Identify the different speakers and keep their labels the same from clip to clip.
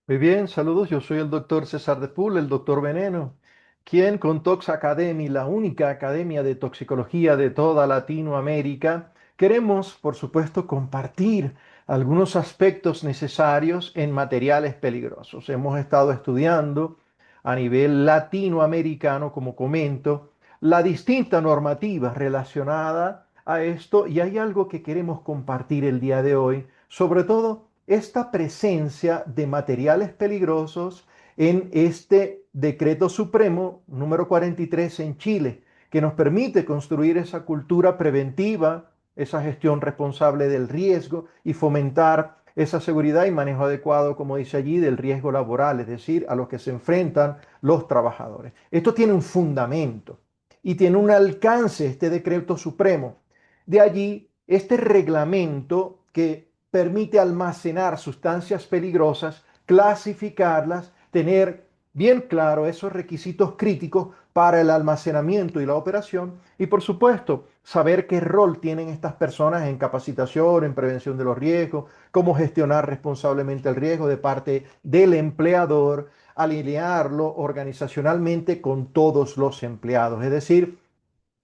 Speaker 1: Muy bien, saludos. Yo soy el doctor César de Pool, el doctor Veneno, quien con Tox Academy, la única academia de toxicología de toda Latinoamérica, queremos, por supuesto, compartir algunos aspectos necesarios en materiales peligrosos. Hemos estado estudiando a nivel latinoamericano, como comento, la distinta normativa relacionada a esto y hay algo que queremos compartir el día de hoy, sobre todo esta presencia de materiales peligrosos en este decreto supremo número 43 en Chile, que nos permite construir esa cultura preventiva, esa gestión responsable del riesgo y fomentar esa seguridad y manejo adecuado, como dice allí, del riesgo laboral, es decir, a los que se enfrentan los trabajadores. Esto tiene un fundamento y tiene un alcance este decreto supremo. De allí este reglamento que permite almacenar sustancias peligrosas, clasificarlas, tener bien claro esos requisitos críticos para el almacenamiento y la operación y por supuesto saber qué rol tienen estas personas en capacitación, en prevención de los riesgos, cómo gestionar responsablemente el riesgo de parte del empleador, alinearlo organizacionalmente con todos los empleados. Es decir,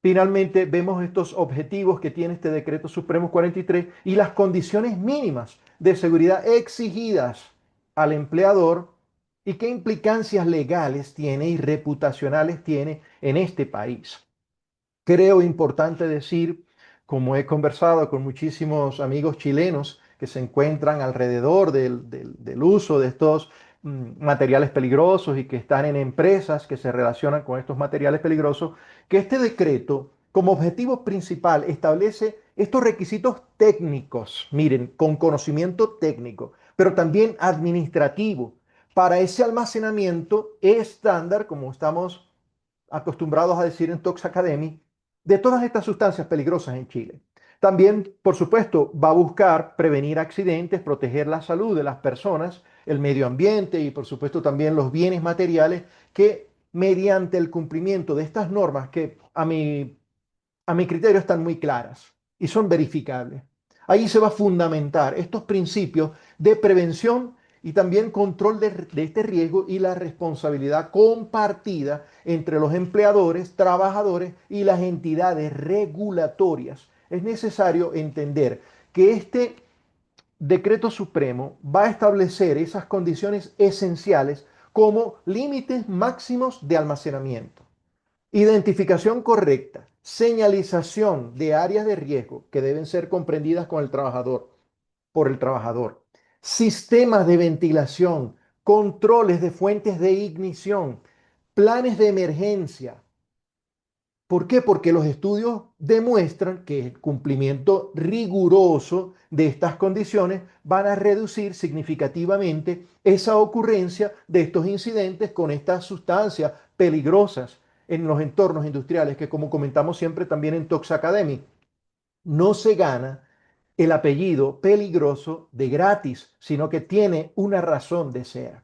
Speaker 1: finalmente, vemos estos objetivos que tiene este decreto supremo 43 y las condiciones mínimas de seguridad exigidas al empleador y qué implicancias legales tiene y reputacionales tiene en este país. Creo importante decir, como he conversado con muchísimos amigos chilenos que se encuentran alrededor del uso de estos materiales peligrosos y que están en empresas que se relacionan con estos materiales peligrosos, que este decreto como objetivo principal establece estos requisitos técnicos, miren, con conocimiento técnico, pero también administrativo, para ese almacenamiento estándar, como estamos acostumbrados a decir en Tox Academy, de todas estas sustancias peligrosas en Chile. También, por supuesto, va a buscar prevenir accidentes, proteger la salud de las personas, el medio ambiente y, por supuesto, también los bienes materiales que mediante el cumplimiento de estas normas que a mi criterio están muy claras y son verificables. Ahí se va a fundamentar estos principios de prevención y también control de este riesgo y la responsabilidad compartida entre los empleadores, trabajadores y las entidades regulatorias. Es necesario entender que este decreto supremo va a establecer esas condiciones esenciales como límites máximos de almacenamiento. Identificación correcta, señalización de áreas de riesgo que deben ser comprendidas con el trabajador, por el trabajador, sistemas de ventilación, controles de fuentes de ignición, planes de emergencia. ¿Por qué? Porque los estudios demuestran que el cumplimiento riguroso de estas condiciones van a reducir significativamente esa ocurrencia de estos incidentes con estas sustancias peligrosas en los entornos industriales, que como comentamos siempre también en Tox Academy, no se gana el apellido peligroso de gratis, sino que tiene una razón de ser.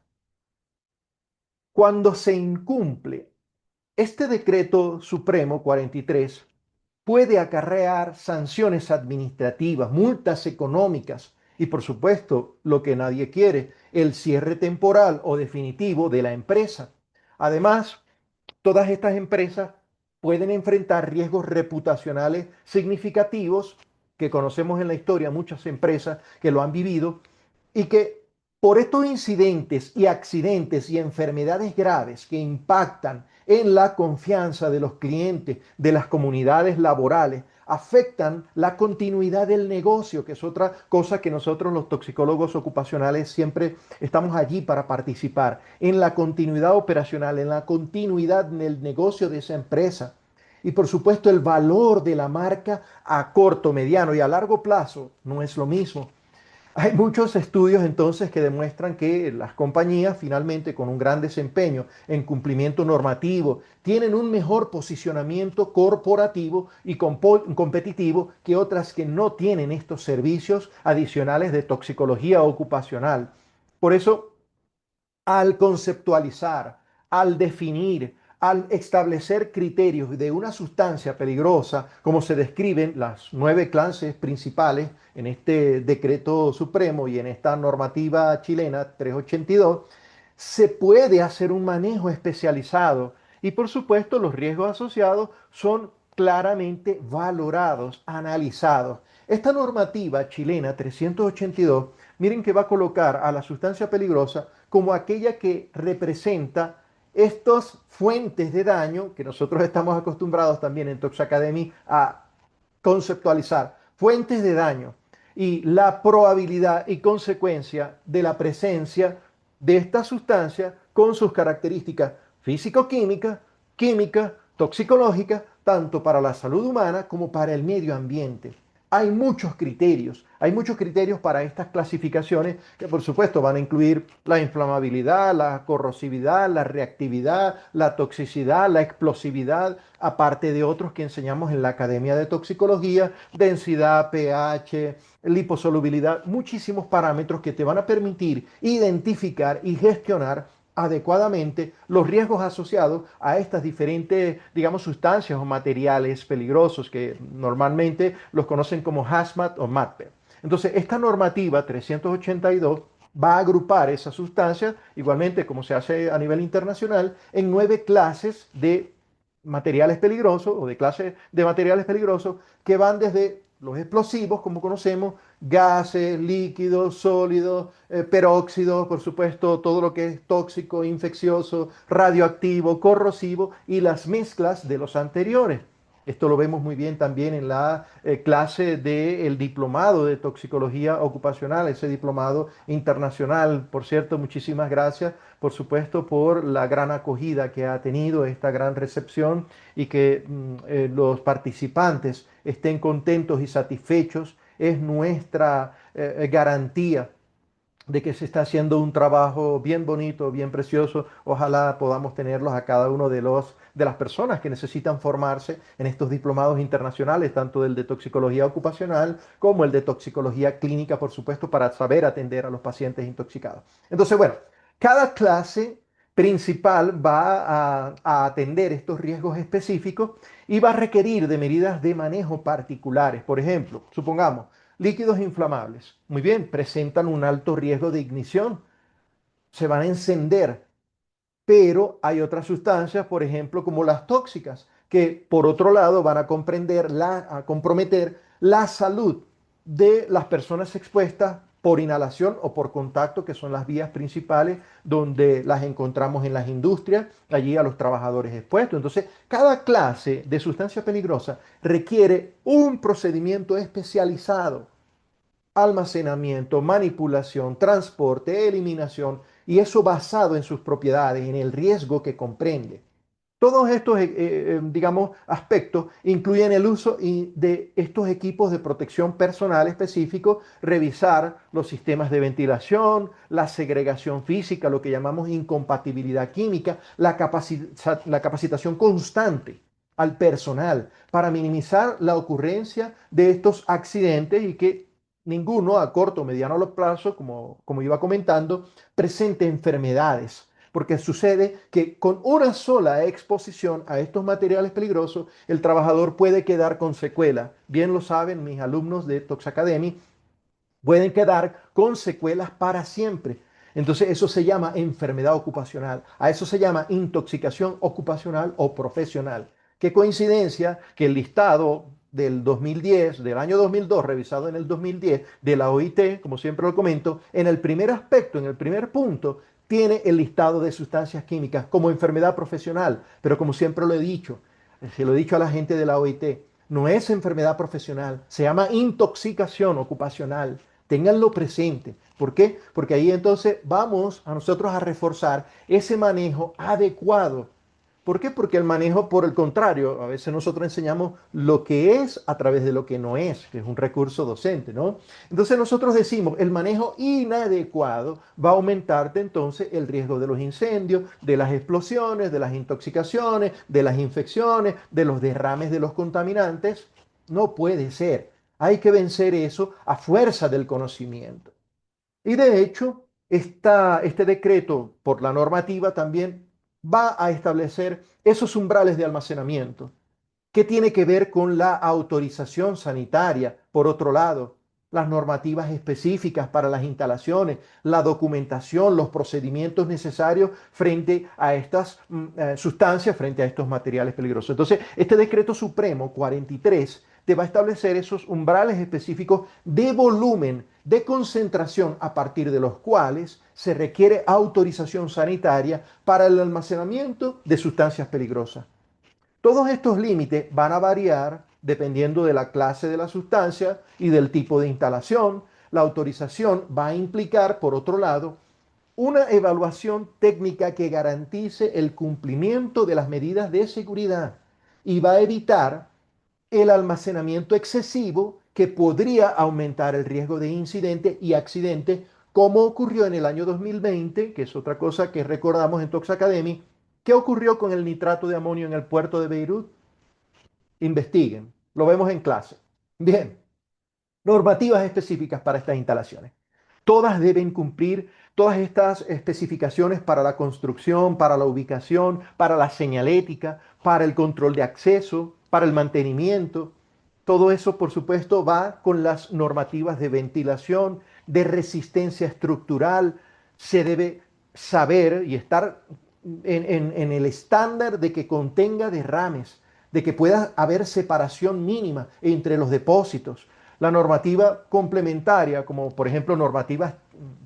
Speaker 1: Cuando se incumple este decreto supremo 43, puede acarrear sanciones administrativas, multas económicas y, por supuesto, lo que nadie quiere, el cierre temporal o definitivo de la empresa. Además, todas estas empresas pueden enfrentar riesgos reputacionales significativos que conocemos en la historia, muchas empresas que lo han vivido y que por estos incidentes y accidentes y enfermedades graves que impactan en la confianza de los clientes, de las comunidades laborales, afectan la continuidad del negocio, que es otra cosa que nosotros los toxicólogos ocupacionales siempre estamos allí para participar, en la continuidad operacional, en la continuidad del negocio de esa empresa. Y por supuesto el valor de la marca a corto, mediano y a largo plazo no es lo mismo. Hay muchos estudios entonces que demuestran que las compañías finalmente con un gran desempeño en cumplimiento normativo tienen un mejor posicionamiento corporativo y competitivo que otras que no tienen estos servicios adicionales de toxicología ocupacional. Por eso, al conceptualizar, al definir, al establecer criterios de una sustancia peligrosa, como se describen las 9 clases principales en este decreto supremo y en esta normativa chilena 382, se puede hacer un manejo especializado y por supuesto los riesgos asociados son claramente valorados, analizados. Esta normativa chilena 382, miren que va a colocar a la sustancia peligrosa como aquella que representa estas fuentes de daño que nosotros estamos acostumbrados también en Tox Academy a conceptualizar, fuentes de daño y la probabilidad y consecuencia de la presencia de esta sustancia con sus características físico-químicas, químicas, toxicológicas, tanto para la salud humana como para el medio ambiente. Hay muchos criterios para estas clasificaciones que por supuesto van a incluir la inflamabilidad, la corrosividad, la reactividad, la toxicidad, la explosividad, aparte de otros que enseñamos en la Academia de Toxicología, densidad, pH, liposolubilidad, muchísimos parámetros que te van a permitir identificar y gestionar adecuadamente los riesgos asociados a estas diferentes, digamos, sustancias o materiales peligrosos que normalmente los conocen como hazmat o MATPE. Entonces, esta normativa 382 va a agrupar esas sustancias, igualmente como se hace a nivel internacional, en 9 clases de materiales peligrosos o de clases de materiales peligrosos que van desde los explosivos, como conocemos, gases, líquidos, sólidos, peróxidos, por supuesto, todo lo que es tóxico, infeccioso, radioactivo, corrosivo y las mezclas de los anteriores. Esto lo vemos muy bien también en la clase del diplomado de toxicología ocupacional, ese diplomado internacional. Por cierto, muchísimas gracias, por supuesto, por la gran acogida que ha tenido esta gran recepción y que los participantes estén contentos y satisfechos. Es nuestra garantía de que se está haciendo un trabajo bien bonito, bien precioso. Ojalá podamos tenerlos a cada uno de las personas que necesitan formarse en estos diplomados internacionales, tanto el de toxicología ocupacional como el de toxicología clínica, por supuesto, para saber atender a los pacientes intoxicados. Entonces, bueno, cada clase principal va a atender estos riesgos específicos y va a requerir de medidas de manejo particulares. Por ejemplo, supongamos, líquidos inflamables. Muy bien, presentan un alto riesgo de ignición, se van a encender, pero hay otras sustancias, por ejemplo, como las tóxicas, que por otro lado van a comprometer la salud de las personas expuestas por inhalación o por contacto, que son las vías principales donde las encontramos en las industrias, allí a los trabajadores expuestos. Entonces, cada clase de sustancia peligrosa requiere un procedimiento especializado: almacenamiento, manipulación, transporte, eliminación, y eso basado en sus propiedades, en el riesgo que comprende. Todos estos, digamos, aspectos incluyen el uso de estos equipos de protección personal específicos, revisar los sistemas de ventilación, la segregación física, lo que llamamos incompatibilidad química, la capacitación constante al personal para minimizar la ocurrencia de estos accidentes y que ninguno a corto o mediano plazo, como iba comentando, presente enfermedades, porque sucede que con una sola exposición a estos materiales peligrosos, el trabajador puede quedar con secuela. Bien lo saben mis alumnos de Tox Academy, pueden quedar con secuelas para siempre. Entonces eso se llama enfermedad ocupacional. A eso se llama intoxicación ocupacional o profesional. Qué coincidencia que el listado del 2010, del año 2002, revisado en el 2010, de la OIT, como siempre lo comento, en el primer aspecto, en el primer punto, tiene el listado de sustancias químicas como enfermedad profesional. Pero como siempre lo he dicho, se lo he dicho a la gente de la OIT, no es enfermedad profesional, se llama intoxicación ocupacional. Ténganlo presente. ¿Por qué? Porque ahí entonces vamos a nosotros a reforzar ese manejo adecuado. ¿Por qué? Porque el manejo, por el contrario, a veces nosotros enseñamos lo que es a través de lo que no es, que es un recurso docente, ¿no? Entonces nosotros decimos, el manejo inadecuado va a aumentarte entonces el riesgo de los incendios, de las explosiones, de las intoxicaciones, de las infecciones, de los derrames de los contaminantes. No puede ser. Hay que vencer eso a fuerza del conocimiento. Y de hecho, este decreto por la normativa también va a establecer esos umbrales de almacenamiento. ¿Qué tiene que ver con la autorización sanitaria? Por otro lado, las normativas específicas para las instalaciones, la documentación, los procedimientos necesarios frente a estas sustancias, frente a estos materiales peligrosos. Entonces, este decreto supremo 43 te va a establecer esos umbrales específicos de volumen, de concentración, a partir de los cuales se requiere autorización sanitaria para el almacenamiento de sustancias peligrosas. Todos estos límites van a variar dependiendo de la clase de la sustancia y del tipo de instalación. La autorización va a implicar, por otro lado, una evaluación técnica que garantice el cumplimiento de las medidas de seguridad y va a evitar el almacenamiento excesivo que podría aumentar el riesgo de incidente y accidente, como ocurrió en el año 2020, que es otra cosa que recordamos en Tox Academy. ¿Qué ocurrió con el nitrato de amonio en el puerto de Beirut? Investiguen, lo vemos en clase. Bien, normativas específicas para estas instalaciones. Todas deben cumplir todas estas especificaciones para la construcción, para la ubicación, para la señalética, para el control de acceso, para el mantenimiento. Todo eso, por supuesto, va con las normativas de ventilación, de resistencia estructural. Se debe saber y estar en el estándar de que contenga derrames, de que pueda haber separación mínima entre los depósitos. La normativa complementaria, como por ejemplo normativas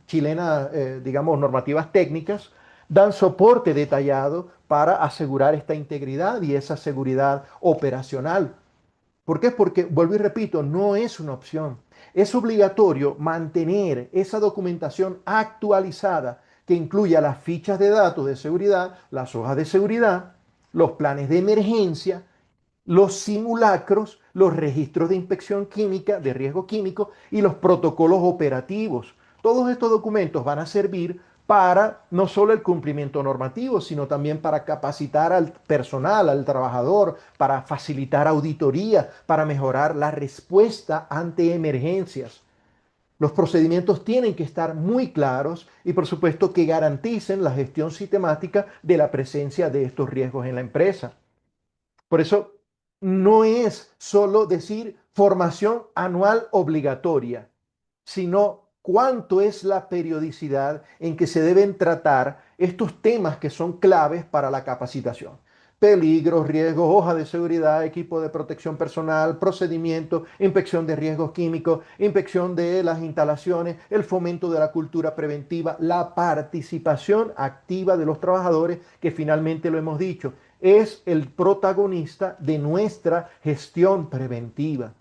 Speaker 1: chilenas, digamos, normativas técnicas, dan soporte detallado para asegurar esta integridad y esa seguridad operacional. ¿Por qué? Porque, vuelvo y repito, no es una opción. Es obligatorio mantener esa documentación actualizada que incluya las fichas de datos de seguridad, las hojas de seguridad, los planes de emergencia, los simulacros, los registros de inspección química, de riesgo químico y los protocolos operativos. Todos estos documentos van a servir para no solo el cumplimiento normativo, sino también para capacitar al personal, al trabajador, para facilitar auditoría, para mejorar la respuesta ante emergencias. Los procedimientos tienen que estar muy claros y, por supuesto, que garanticen la gestión sistemática de la presencia de estos riesgos en la empresa. Por eso no es solo decir formación anual obligatoria, sino cuánto es la periodicidad en que se deben tratar estos temas que son claves para la capacitación. Peligros, riesgos, hoja de seguridad, equipo de protección personal, procedimiento, inspección de riesgos químicos, inspección de las instalaciones, el fomento de la cultura preventiva, la participación activa de los trabajadores, que finalmente lo hemos dicho, es el protagonista de nuestra gestión preventiva.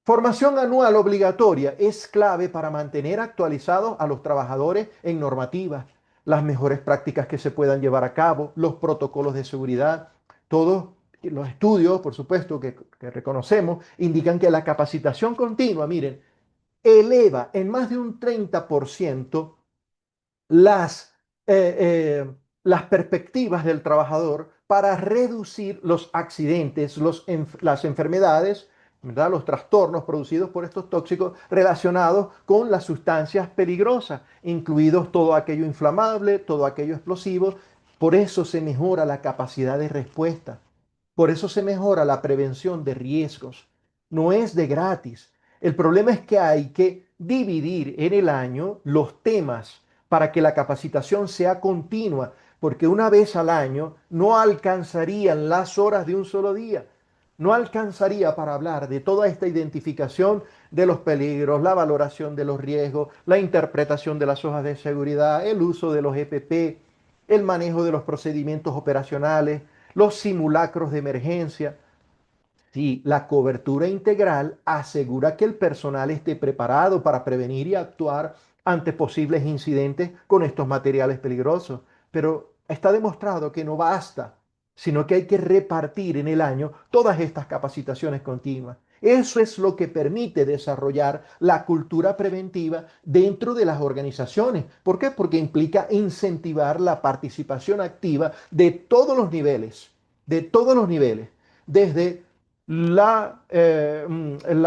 Speaker 1: Formación anual obligatoria es clave para mantener actualizados a los trabajadores en normativas, las mejores prácticas que se puedan llevar a cabo, los protocolos de seguridad. Todos los estudios, por supuesto, que reconocemos, indican que la capacitación continua, miren, eleva en más de un 30% las, las perspectivas del trabajador para reducir los accidentes, las enfermedades, ¿verdad? Los trastornos producidos por estos tóxicos relacionados con las sustancias peligrosas, incluidos todo aquello inflamable, todo aquello explosivo. Por eso se mejora la capacidad de respuesta. Por eso se mejora la prevención de riesgos. No es de gratis. El problema es que hay que dividir en el año los temas para que la capacitación sea continua, porque una vez al año no alcanzarían las horas de un solo día. No alcanzaría para hablar de toda esta identificación de los peligros, la valoración de los riesgos, la interpretación de las hojas de seguridad, el uso de los EPP, el manejo de los procedimientos operacionales, los simulacros de emergencia. Sí, la cobertura integral asegura que el personal esté preparado para prevenir y actuar ante posibles incidentes con estos materiales peligrosos. Pero está demostrado que no basta, sino que hay que repartir en el año todas estas capacitaciones continuas. Eso es lo que permite desarrollar la cultura preventiva dentro de las organizaciones. ¿Por qué? Porque implica incentivar la participación activa de todos los niveles, desde la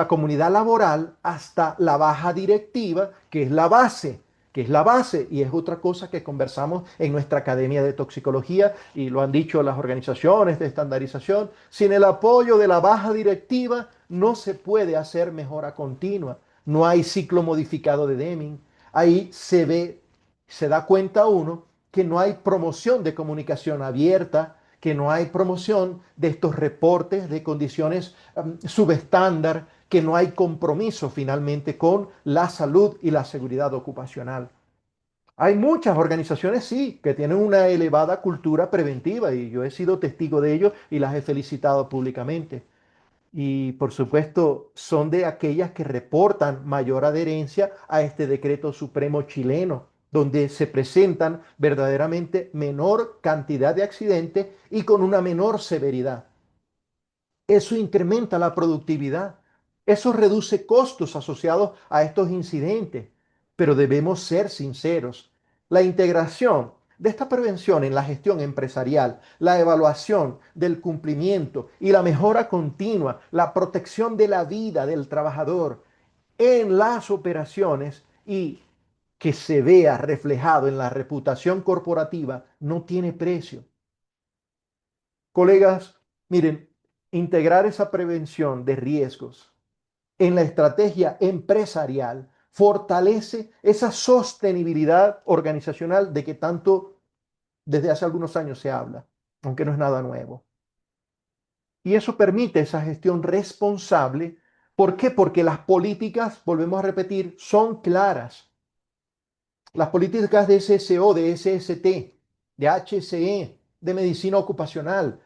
Speaker 1: comunidad laboral hasta la baja directiva, que es la base. que es la base y es otra cosa que conversamos en nuestra Academia de Toxicología y lo han dicho las organizaciones de estandarización. Sin el apoyo de la baja directiva no se puede hacer mejora continua. No hay ciclo modificado de Deming. Ahí se ve, se da cuenta uno que no hay promoción de comunicación abierta, que no hay promoción de estos reportes de condiciones subestándar, que no hay compromiso finalmente con la salud y la seguridad ocupacional. Hay muchas organizaciones, sí, que tienen una elevada cultura preventiva y yo he sido testigo de ello y las he felicitado públicamente. Y por supuesto son de aquellas que reportan mayor adherencia a este decreto supremo chileno, donde se presentan verdaderamente menor cantidad de accidentes y con una menor severidad. Eso incrementa la productividad. Eso reduce costos asociados a estos incidentes. Pero debemos ser sinceros. La integración de esta prevención en la gestión empresarial, la evaluación del cumplimiento y la mejora continua, la protección de la vida del trabajador en las operaciones y que se vea reflejado en la reputación corporativa no tiene precio. Colegas, miren, integrar esa prevención de riesgos en la estrategia empresarial fortalece esa sostenibilidad organizacional de que tanto desde hace algunos años se habla, aunque no es nada nuevo. Y eso permite esa gestión responsable. ¿Por qué? Porque las políticas, volvemos a repetir, son claras. Las políticas de SSO, de SST, de HCE, de medicina ocupacional,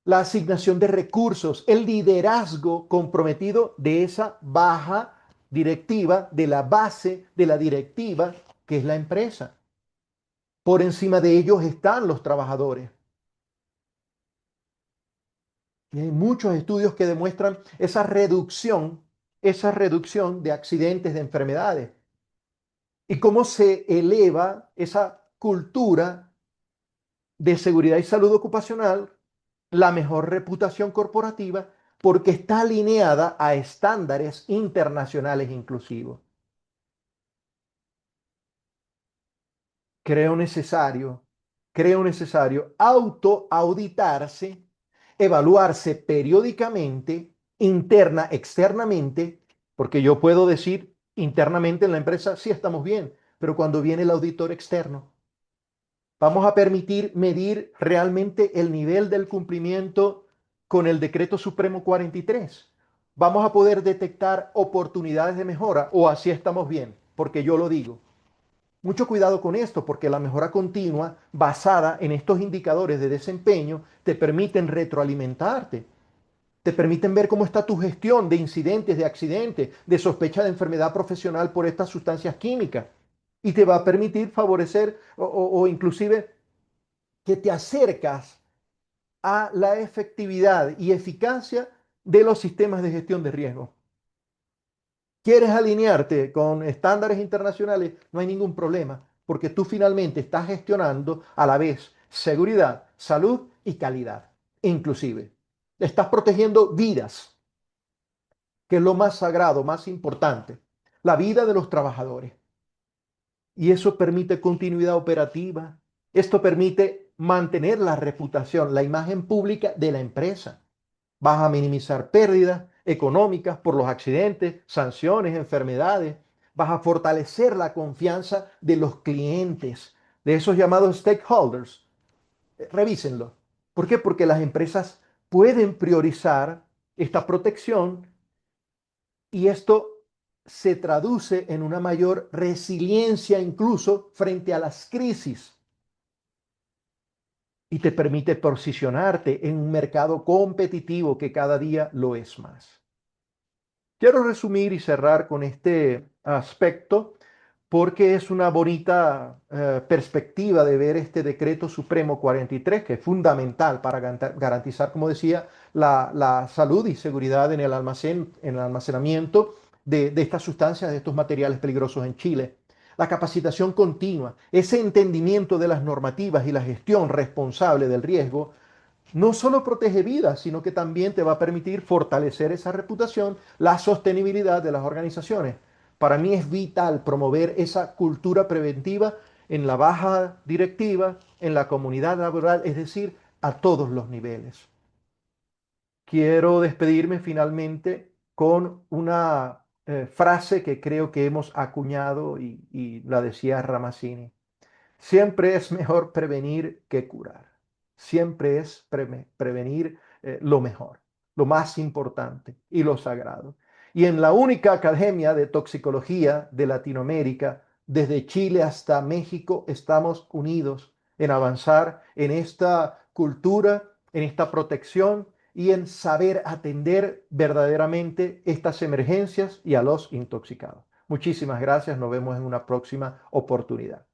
Speaker 1: la asignación de recursos, el liderazgo comprometido de esa baja directiva, de la base de la directiva, que es la empresa. Por encima de ellos están los trabajadores. Y hay muchos estudios que demuestran esa reducción de accidentes, de enfermedades, y cómo se eleva esa cultura de seguridad y salud ocupacional, la mejor reputación corporativa, porque está alineada a estándares internacionales inclusivos. Creo necesario, creo necesario autoauditarse, evaluarse periódicamente, interna, externamente, porque yo puedo decir internamente en la empresa, sí estamos bien, pero cuando viene el auditor externo, vamos a permitir medir realmente el nivel del cumplimiento con el Decreto Supremo 43. Vamos a poder detectar oportunidades de mejora o así estamos bien, porque yo lo digo. Mucho cuidado con esto, porque la mejora continua basada en estos indicadores de desempeño te permiten retroalimentarte, te permiten ver cómo está tu gestión de incidentes, de accidentes, de sospecha de enfermedad profesional por estas sustancias químicas. Y te va a permitir favorecer o inclusive que te acercas a la efectividad y eficacia de los sistemas de gestión de riesgo. ¿Quieres alinearte con estándares internacionales? No hay ningún problema, porque tú finalmente estás gestionando a la vez seguridad, salud y calidad, inclusive. Estás protegiendo vidas, que es lo más sagrado, más importante, la vida de los trabajadores. Y eso permite continuidad operativa. Esto permite mantener la reputación, la imagen pública de la empresa. Vas a minimizar pérdidas económicas por los accidentes, sanciones, enfermedades. Vas a fortalecer la confianza de los clientes, de esos llamados stakeholders. Revísenlo. ¿Por qué? Porque las empresas pueden priorizar esta protección y esto se traduce en una mayor resiliencia incluso frente a las crisis y te permite posicionarte en un mercado competitivo que cada día lo es más. Quiero resumir y cerrar con este aspecto porque es una bonita perspectiva de ver este decreto supremo 43, que es fundamental para garantizar, como decía, la salud y seguridad en el almacenamiento de estas sustancias, de estos materiales peligrosos en Chile. La capacitación continua, ese entendimiento de las normativas y la gestión responsable del riesgo no solo protege vidas, sino que también te va a permitir fortalecer esa reputación, la sostenibilidad de las organizaciones. Para mí es vital promover esa cultura preventiva en la baja directiva, en la comunidad laboral, es decir, a todos los niveles. Quiero despedirme finalmente con una frase que creo que hemos acuñado y la decía Ramazzini. Siempre es mejor prevenir que curar. Siempre es prevenir lo mejor, lo más importante y lo sagrado. Y en la única academia de toxicología de Latinoamérica, desde Chile hasta México, estamos unidos en avanzar en esta cultura, en esta protección y en saber atender verdaderamente estas emergencias y a los intoxicados. Muchísimas gracias. Nos vemos en una próxima oportunidad.